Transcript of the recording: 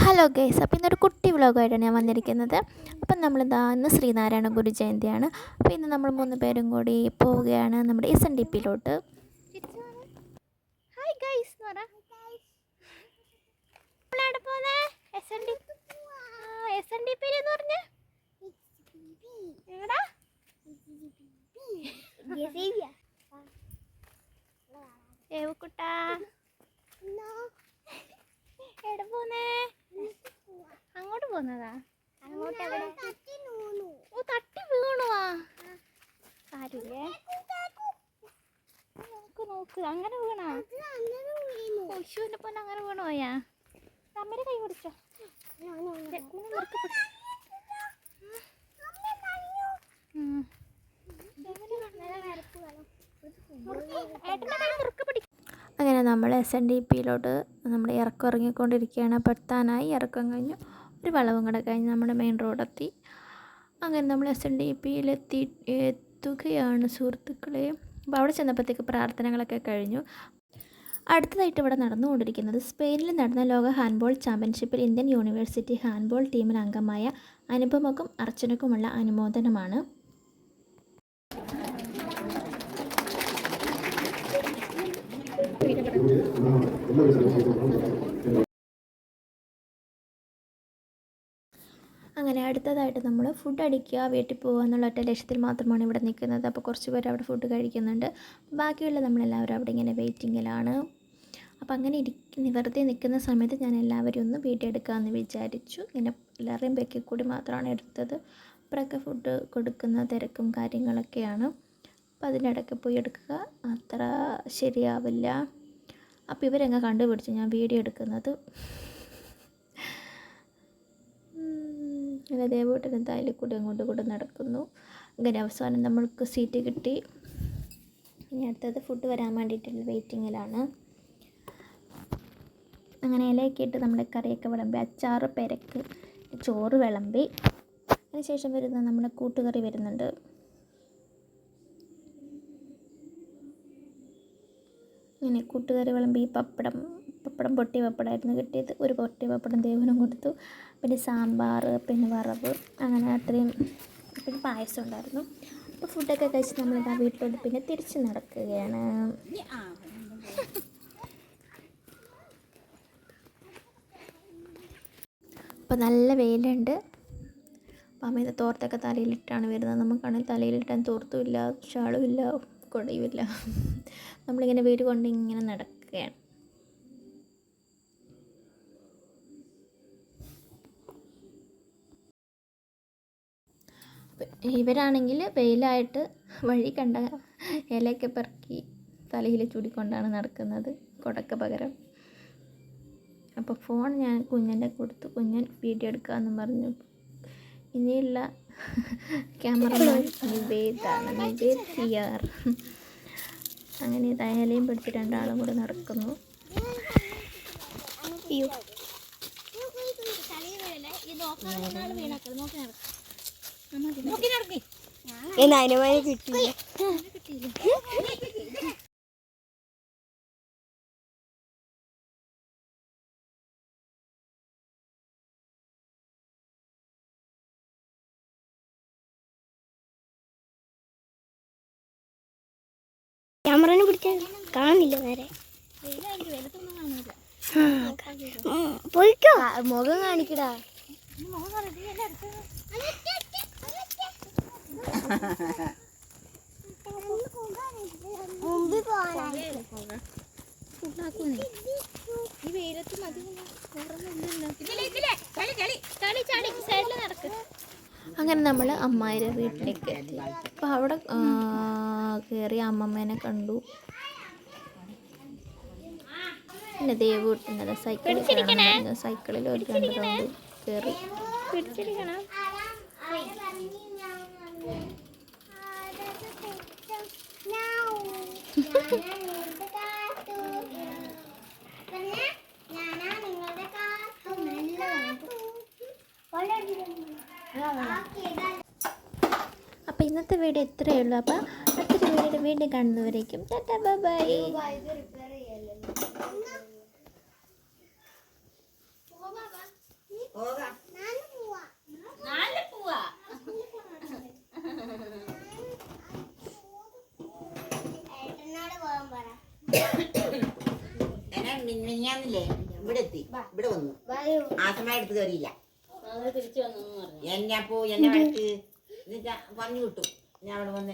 Hello guys, അപ്പോൾ ഇന്നൊരു കുട്ടി വ്ളോഗായിട്ടാണ് ഞാൻ വന്നിരിക്കുന്നത്. അപ്പം നമ്മളിതാ ഇന്ന് ശ്രീനാരായണ ഗുരു ജയന്തിയാണ്. അപ്പോൾ ഇന്ന് നമ്മൾ 3 പേരും കൂടി പോവുകയാണ് നമ്മുടെ SNDPയിലോട്ട്. ഹായ് ഗൈസ് എന്ന് പറ. SNDP എന്ന് പറഞ്ഞ എവിടാ ഏവക്കുട്ടാ എവിടെ പോന്നേ? അങ്ങോട്ട് പോന്നതാ? ഓ, തട്ടി വീണുവാ? സാരില്ലേ, നോക്ക് നോക്ക്, അങ്ങനെ വീണാ? പശുവിന്റെ പോലെ അങ്ങനെ വീണു പോയാ? അമ്മയുടെ കൈ പിടിച്ചോ. അങ്ങനെ നമ്മൾ SNDPയിലോട്ട് നമ്മൾ ഇറക്കം ഇറങ്ങിക്കൊണ്ടിരിക്കുകയാണ്. അപ്പോൾ എത്താനായി, ഇറക്കം കഴിഞ്ഞു, ഒരു വളവും കൂടെ കഴിഞ്ഞ് നമ്മുടെ മെയിൻ റോഡെത്തി. അങ്ങനെ നമ്മൾ എത്തുകയാണ് സുഹൃത്തുക്കളെ. അപ്പോൾ അവിടെ ചെന്നപ്പോഴത്തേക്ക് പ്രാർത്ഥനകളൊക്കെ കഴിഞ്ഞു. അടുത്തതായിട്ട് ഇവിടെ നടന്നുകൊണ്ടിരിക്കുന്നത് സ്പെയിനിൽ നടന്ന ലോക ഹാൻഡ്ബോൾ ചാമ്പ്യൻഷിപ്പിൽ ഇന്ത്യൻ യൂണിവേഴ്സിറ്റി ഹാൻഡ്ബോൾ ടീമിൽ അംഗമായ അനുപമക്കും അർച്ചനക്കുമുള്ള അനുമോദനമാണ്. അങ്ങനെ അടുത്തതായിട്ട് നമ്മൾ ഫുഡ് അടിക്കുക, വീട്ടിൽ പോകുക എന്നുള്ള ഒറ്റ ലക്ഷ്യത്തിൽ മാത്രമാണ് ഇവിടെ നിൽക്കുന്നത്. അപ്പോൾ കുറച്ച് പേര് അവിടെ ഫുഡ് കഴിക്കുന്നുണ്ട്, ബാക്കിയുള്ള നമ്മളെല്ലാവരും അവിടെ ഇങ്ങനെ വെയിറ്റിങ്ങിലാണ്. അപ്പോൾ അങ്ങനെ വെറുതെ നിൽക്കുന്ന സമയത്ത് ഞാൻ എല്ലാവരും ഒന്ന് വീഡിയോ എടുക്കാമെന്ന് വിചാരിച്ചു. ഇങ്ങനെ എല്ലാവരുടെയും ബേക്കിൽ കൂടി മാത്രമാണ് എടുത്തത്. അപ്പോഴൊക്കെ ഫുഡ് കൊടുക്കുന്ന തിരക്കും കാര്യങ്ങളൊക്കെയാണ്. അപ്പോൾ അതിനിടയ്ക്ക് പോയി എടുക്കുക അത്ര ശരിയാവില്ല. അപ്പോൾ ഇവരെങ്ങ് കണ്ടുപിടിച്ചു ഞാൻ വീഡിയോ എടുക്കുന്നത്. അങ്ങനെ ദേവൂട്ടൻ എന്തായാലും കൂടി അങ്ങോട്ട് കൂടെ നടക്കുന്നു. അങ്ങനെ അവസാനം നമ്മൾക്ക് സീറ്റ് കിട്ടി. ഇനി അടുത്തത് ഫുഡ് വരാൻ വേണ്ടിയിട്ടുള്ള വെയിറ്റിങ്ങിലാണ്. അങ്ങനെ ഇലയൊക്കെ ഇട്ട് നമ്മുടെ കറിയൊക്കെ വിളമ്പി, അച്ചാറ്, പെരക്ക്, ചോറ് വിളമ്പി. അതിനുശേഷം വരുന്ന നമ്മുടെ കൂട്ടുകറി വരുന്നുണ്ട്. അങ്ങനെ കൂട്ടുകറി വിളമ്പി, പപ്പടം പൊട്ടിയ പപ്പടമായിരുന്നു കിട്ടിയത്. ഒരു പൊട്ടിയ പപ്പടം ദേവനും കൊടുത്തു. പിന്നെ സാമ്പാർ, പിന്നെ വറവ്, അങ്ങനെ അത്രയും. പിന്നെ പായസം ഉണ്ടായിരുന്നു. അപ്പോൾ ഫുഡൊക്കെ കഴിച്ച് നമ്മളിതാ വീട്ടിലോട്ട് പിന്നെ തിരിച്ച് നടക്കുകയാണ്. അപ്പോൾ നല്ല വെയിലുണ്ട്. അപ്പം അമ്മ ഇത് തോർത്തൊക്കെ തലയിലിട്ടാണ് വരുന്നത്. നമുക്കാണെങ്കിൽ തലയിലിട്ടാൻ തോർത്തുമില്ല, ഷാളുമില്ല, കൊടയുമില്ല. നമ്മളിങ്ങനെ വെയിൽ കൊണ്ട് ഇങ്ങനെ നടക്കുകയാണ്. ഇവരാണെങ്കിൽ വെയിലായിട്ട് വഴി കണ്ട ഇലയൊക്കെ പെറുക്കി തലയിൽ ചൂടിക്കൊണ്ടാണ് നടക്കുന്നത്, കുടക്ക് പകരം. അപ്പോൾ ഫോൺ ഞാൻ കുഞ്ഞൻ്റെ കൊടുത്തു. കുഞ്ഞൻ വീഡിയോ എടുക്കാമെന്ന് പറഞ്ഞു. ഇനിയുള്ള ക്യാമറമാൻ നിവേദാണ്, നിവേദ് ഹിയർ. അങ്ങനെ ഇലയും പിടിച്ച് രണ്ടാളും കൂടെ നടക്കുന്നു. കിട്ടിയില്ല. ക്യാമറനെ പിടിച്ചാൽ കാണുന്നില്ല നേരെ. പോയിക്കോ, മുഖം കാണിക്കടാ. അങ്ങനെ നമ്മൾ അമ്മായിയുടെ വീട്ടിലേക്ക് എത്തി. അപ്പോൾ അവിടെ കയറി അമ്മമ്മേനെ കണ്ടു. പിന്നെ ദേവൂട്ടുന്നത് സൈക്കിളിൽ ഒരു 2 റൗണ്ട് കയറി. പിടിച്ചിരിക്കണം. അപ്പോൾ ഇന്നത്തെ വീഡിയോ ഇത്രയേ ഉള്ളൂ. അപ്പോൾ അടുത്തൊരു വീഡിയോ വീണ്ടും കാണുന്നവരേക്കും ടാറ്റാ, ബൈ. എന്നെ മിനിഞ്ഞാന്നില്ലേ ഇവിടെ എത്തി, ഇവിടെ വന്നു. ആസമയം എടുത്ത് കയറിയില്ല. എന്നെ അപ്പോ എന്നെ വഴക്ക് പറഞ്ഞു കിട്ടും. ഞാൻ അവിടെ വന്ന്